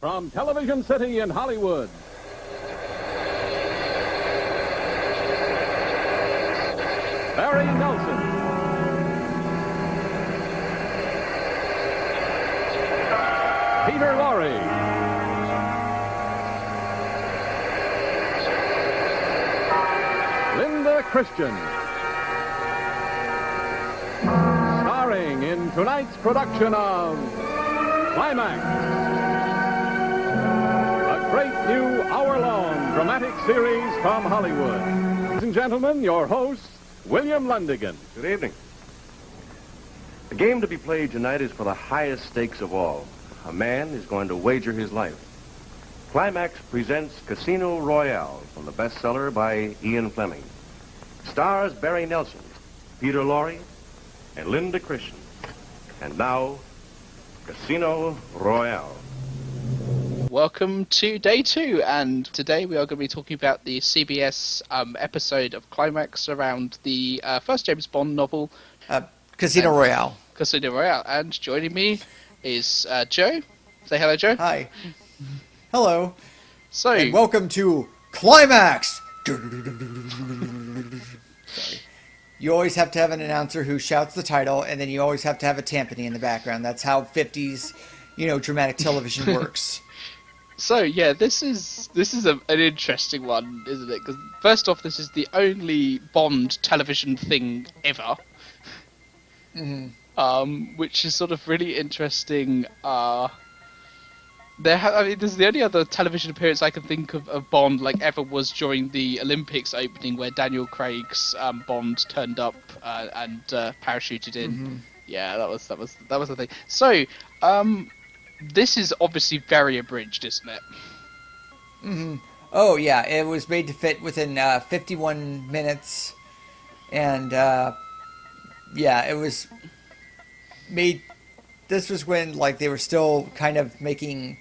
From Television City in Hollywood, Barry Nelson. Peter Lorre. Linda Christian. Starring in tonight's production of Climax, a great new hour-long dramatic series from Hollywood. Ladies and gentlemen, your host, William Lundigan. Good evening. The game to be played tonight is for the highest stakes of all. A man is going to wager his life. Climax presents Casino Royale from the bestseller by Ian Fleming. Stars Barry Nelson, Peter Lorre, and Linda Christian. And now, Casino Royale. Welcome to day 2, and today we are going to be talking about the CBS episode of Climax around the first James Bond novel, Casino Royale. Casino Royale. And joining me is Joe. Say hello, Joe. Hi. Hello. So, and welcome to Climax! Sorry. You always have to have an announcer who shouts the title, and then you always have to have a timpani in the background. That's how 50s, dramatic television works. So yeah, this is an interesting one, isn't it? Because first off, this is the only Bond television thing ever, which is sort of really interesting. This is the only other television appearance I can think of Bond ever was during the Olympics opening, where Daniel Craig's Bond turned up and parachuted in. Yeah, that was the thing. So, this is obviously very abridged, isn't it? Oh yeah, it was made to fit within 51 minutes, and it was made. This was when they were still kind of making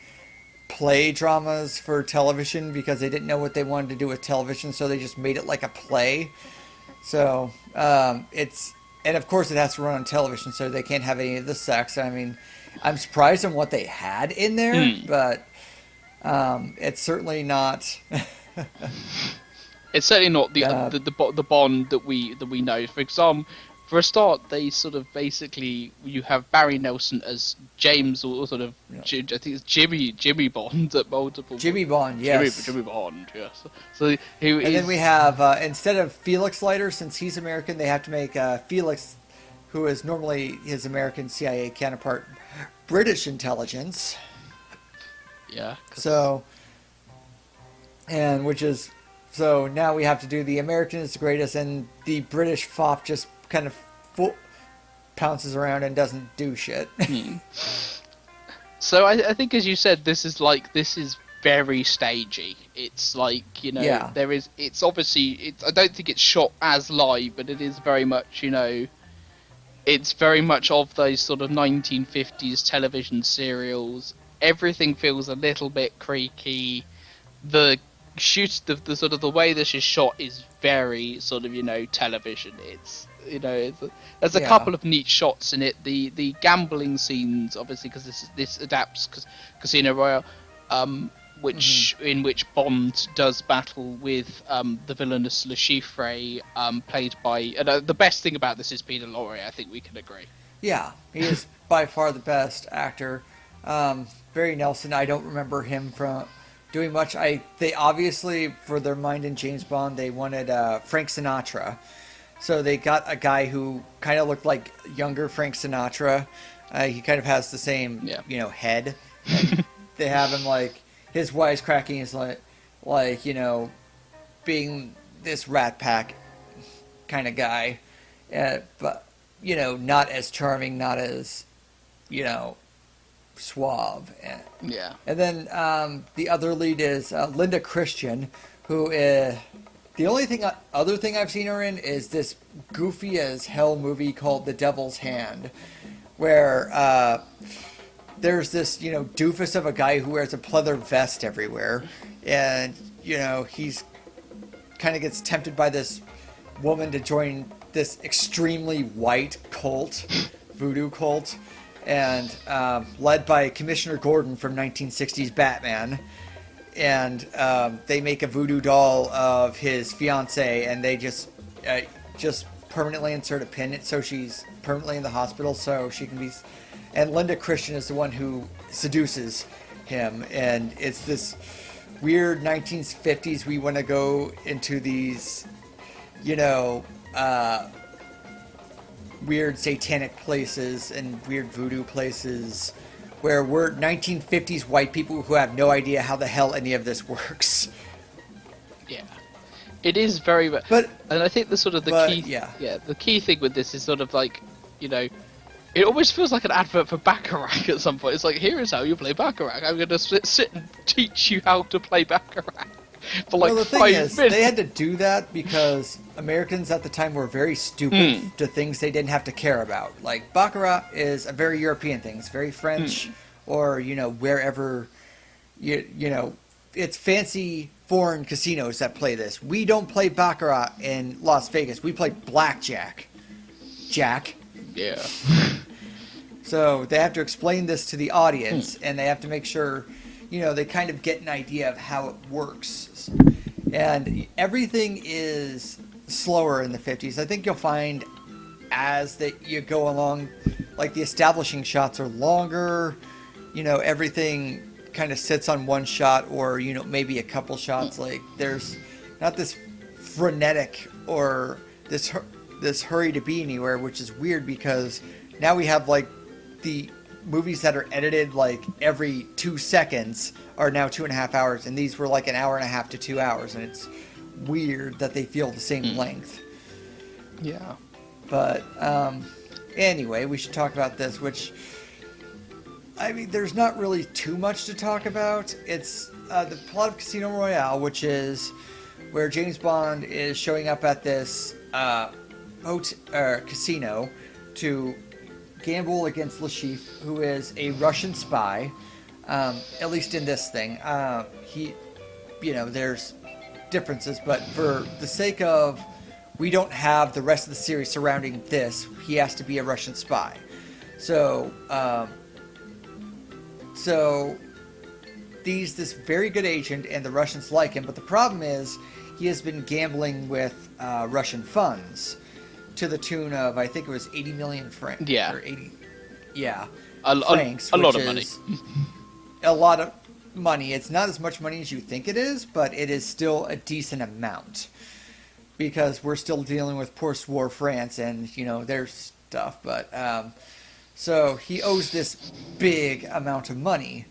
play dramas for television because they didn't know what they wanted to do with television, so they just made it like a play. So and of course it has to run on television, so they can't have any of the sex. I mean, I'm surprised on what they had in there, but it's certainly not. It's certainly not the Bond that we know. For example, for a start, they sort of basically you have Barry Nelson as James, or sort of I think it's Jimmy Bond at multiple. Jimmy Bond, yes. Jimmy Bond, yes. So then we have instead of Felix Leiter, since he's American, they have to make Felix, who is normally his American CIA counterpart, British intelligence. Yeah. So now we have to do the American is the greatest, and the British fop just kind of pounces around and doesn't do shit. So I think, as you said, this is very stagey. It's it's obviously, I don't think it's shot as live, but it is very much, it's very much of those sort of 1950s television serials. Everything feels a little bit creaky. The sort of the way this is shot is very sort of, television. It's, there's a couple of neat shots in it. The gambling scenes, obviously, because this adapts Casino Royale, in which Bond does battle with the villainous Le Chiffre, played by. The best thing about this is Peter Lorre. I think we can agree. Yeah, he is by far the best actor. Barry Nelson, I don't remember him from doing much. They obviously, for their mind in James Bond, they wanted Frank Sinatra. So they got a guy who kind of looked like younger Frank Sinatra. He kind of has the same, head. And they have him his wisecracking is being this Rat Pack kind of guy, but not as charming, not as suave. And then the other lead is Linda Christian, who the only other thing I've seen her in is this goofy as hell movie called The Devil's Hand, where there's this doofus of a guy who wears a pleather vest everywhere, and he's kind of gets tempted by this woman to join this extremely white cult, voodoo cult, and led by Commissioner Gordon from 1960s Batman. And they make a voodoo doll of his fiancée, and they just permanently insert a pin, so she's permanently in the hospital, so she can be. And Linda Christian is the one who seduces him, and it's this weird 1950s. We want to go into these, weird satanic places and weird voodoo places where we're 1950s white people who have no idea how the hell any of this works. Yeah. It is very much, and I think the key thing with this is sort of like, it almost feels like an advert for Baccarat at some point. It's like, here is how you play Baccarat. I'm going to sit and teach you how to play Baccarat for like 5 minutes. They had to do that because Americans at the time were very stupid to things they didn't have to care about. Like, Baccarat is a very European thing. It's very French or, wherever, it's fancy foreign casinos that play this. We don't play Baccarat in Las Vegas. We play blackjack. Jack. Yeah. So they have to explain this to the audience, and they have to make sure, they kind of get an idea of how it works. And everything is slower in the 50s. I think you'll find as that you go along, like the establishing shots are longer, everything kind of sits on one shot or, maybe a couple shots. Like, there's not this frenetic or this hurry to be anywhere, which is weird because now we have like the movies that are edited like every 2 seconds are now 2.5 hours, and these were like an hour and a half to 2 hours, and it's weird that they feel the same length. Yeah. But anyway, we should talk about this, which, I mean, there's not really too much to talk about. It's the plot of Casino Royale, which is where James Bond is showing up at this casino to gamble against Le Chiffre, who is a Russian spy, at least in this thing. There's differences, but for the sake of we don't have the rest of the series surrounding this, he has to be a Russian spy. So he's this very good agent, and the Russians like him, but the problem is he has been gambling with Russian funds to the tune of, I think it was 80 million francs. Yeah. Or 80, yeah. Francs, a lot of money. A lot of money. It's not as much money as you think it is, but it is still a decent amount. Because we're still dealing with post-war France and, their stuff. But, so he owes this big amount of money.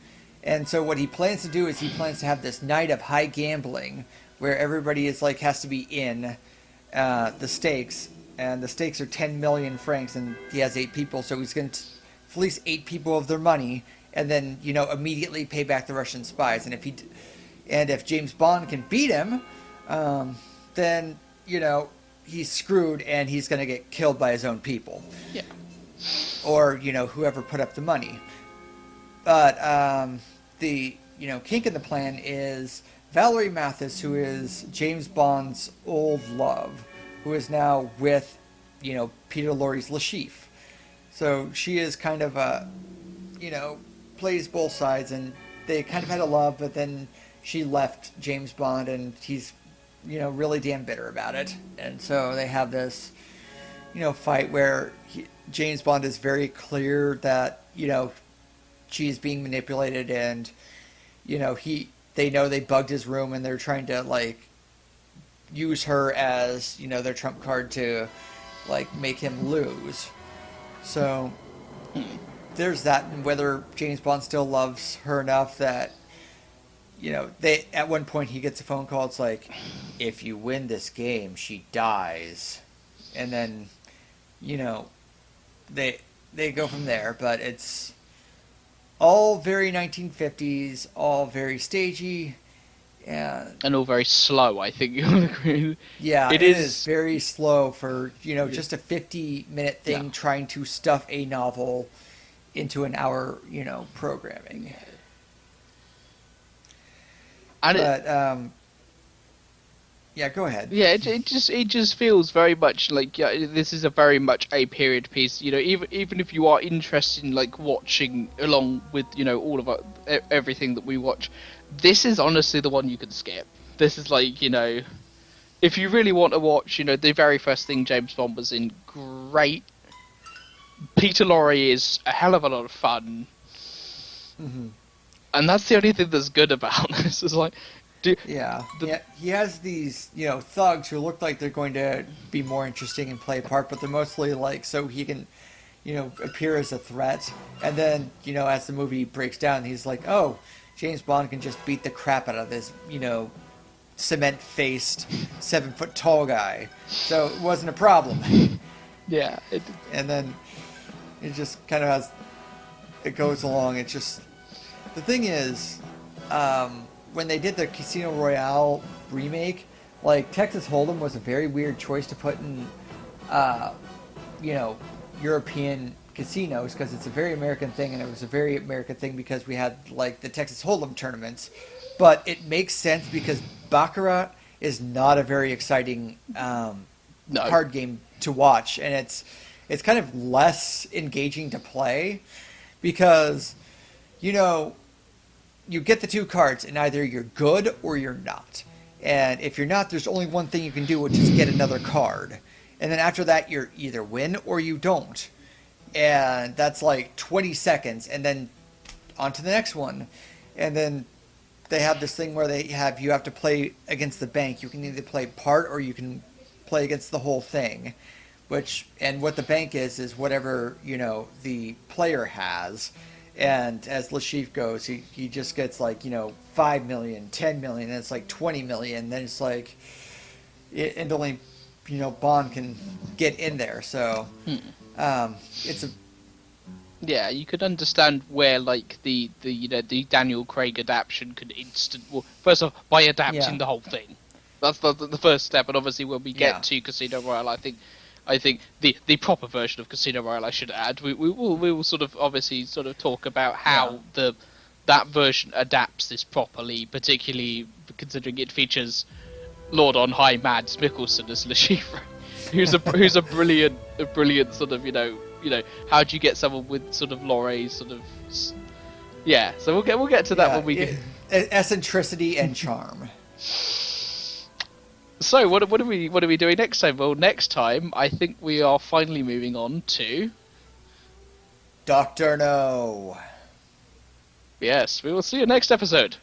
And so what he plans to do is he plans to have this night of high gambling where everybody is like, has to be in the stakes. And the stakes are 10 million francs, and he has 8 people, so he's going to fleece 8 people of their money, and then, immediately pay back the Russian spies. And if James Bond can beat him, then, he's screwed, and he's going to get killed by his own people. Yeah. Or, whoever put up the money. But the, kink in the plan is Valerie Mathis, who is James Bond's old love, who is now with, Peter Lorre's Le Chiffre. So she is kind of plays both sides, and they kind of had a love, but then she left James Bond, and he's, really damn bitter about it. And so they have this, fight where James Bond is very clear that, she's being manipulated, and, they know they bugged his room, and they're trying to, like, use her as, their trump card to, like, make him lose. So there's that, and whether James Bond still loves her enough that, they, at one point he gets a phone call, it's like, if you win this game, she dies. And then, they go from there, but it's all very 1950s, all very stagey, and all very slow, I think you'll agree. Yeah, it is very slow for, just a 50-minute thing trying to stuff a novel into an hour, programming. Yeah, go ahead. Yeah, it just feels very much like this is a very much a period piece. Even if you are interested in like watching along with all of everything that we watch, this is honestly the one you can skip. This is like if you really want to watch, the very first thing James Bond was in, great. Peter Lorre is a hell of a lot of fun, and that's the only thing that's good about this. Is like. Yeah, he has these, thugs who look like they're going to be more interesting and play a part, but they're mostly like so he can, appear as a threat. And then, as the movie breaks down, he's like, oh, James Bond can just beat the crap out of this, cement-faced, 7-foot tall guy. So it wasn't a problem. Yeah. And then it just kind of as it goes along, it's just the thing is. When they did the Casino Royale remake, like Texas Hold'em was a very weird choice to put in, European casinos because it's a very American thing, and it was a very American thing because we had like the Texas Hold'em tournaments. But it makes sense because Baccarat is not a very exciting card game to watch, and it's kind of less engaging to play because, you get the two cards, and either you're good or you're not. And if you're not, there's only one thing you can do, which is get another card. And then after that, you're either win or you don't. And that's like 20 seconds, and then on to the next one. And then they have this thing where you have to play against the bank. You can either play part or you can play against the whole thing. And what the bank is whatever, the player has. And as Lashif goes, he just gets like, 5 million, 10 million, and it's like 20 million. Then it's like, and only, Bond can get in there. So, it's a. Yeah, you could understand where like the Daniel Craig adaptation could first off, by adapting the whole thing. That's the first step, and obviously when we get to Casino Royale, I think the proper version of Casino Royale, I should add, we will sort of obviously sort of talk about how that version adapts this properly, particularly considering it features Lord on High Mads Mikkelsen as Le Chiffre, who's a brilliant sort of how do you get someone with sort of Lorre's sort of so we'll get to that when we get eccentricity and charm. So what are we doing next time? Well, next time I think we are finally moving on to Dr. No. Yes, we will see you next episode.